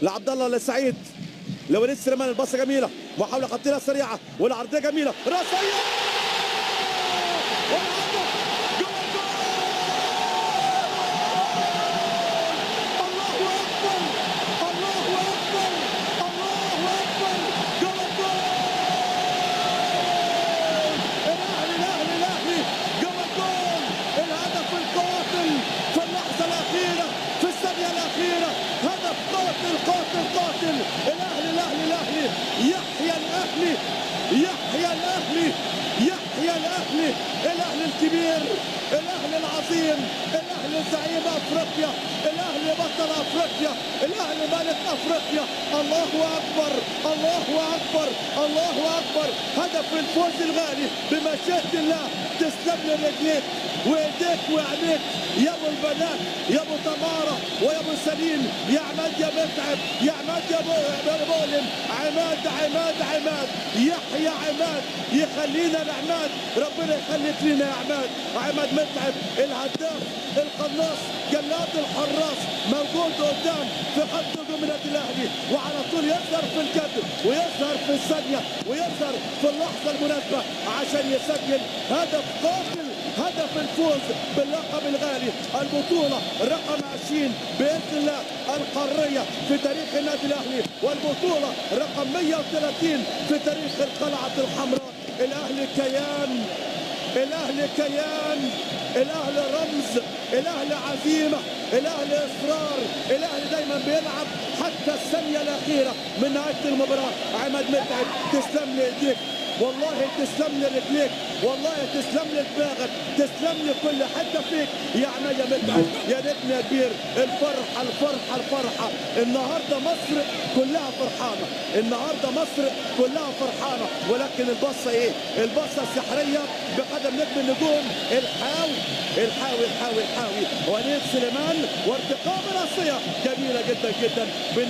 لعبد الله لسعيد لوليد سليمان، الباصه جميله، محاوله خطيره سريعه والعرضيه جميله، راسيه والهدف جول جول. الله اكبر الله اكبر الله اكبر، جول جول. الاهلي جول جول، الهدف القاتل في اللحظه الاخيره، في الثانيه الاخيره، هدف قاتل قاتل قاتل. الاهلي يحيى الاهلي يحيى الاهلي يحيى الاهلي، الاهلي الكبير، الاهلي العظيم، الاهلي زعيم افريقيا، الاهلي بطل افريقيا، الاهلي ملك افريقيا. الله اكبر الله اكبر الله اكبر، هدف الفوز الغالي بمشيئه الله. تسلم لي رجليك وايديك وعينيك يا ابو البنات، يا ابو تماره ويا ابو سليم، يا عماد يا متعب، يا عماد يا بولم، عماد يحيى عماد، يخلينا لعماد، ربنا يخليك لينا يا عماد متعب الهداف القناص جلاد الحراس، موجود قدام في خط هجوم النادي الاهلي، وعلى طول يظهر في الكادر ويظهر في الثانيه ويظهر في اللحظه المناسبه عشان يسجل هدف قاتل، هدف الفوز باللقب الغالي، البطوله رقم 20 باذن الله القاريه في تاريخ النادي الاهلي، والبطوله رقم 130 في تاريخ القلعه الحمراء. الاهلي كيان، الاهلي كيان، الاهلي رمز، الاهلي عزيمه، الاهلي اصرار، الاهلي دايما بيلعب حتى الثانيه الاخيره من نهايه المباراه. عماد متعب تسلم لي ايديك، والله تسلم لي رجليك، والله تسلم لي دماغك، تسلم لي كل حته فيك يا عماد يا متعب، يا نجم يا كبير. الفرحه الفرحه الفرحه، النهارده مصر كلها فرحانه، النهارده مصر كلها فرحانه، ولكن البصه ايه؟ البصه السحريه بقدم نجم النجوم الحاوي وليد سليمان، وارتقاء راسيه جميله جدا جدا.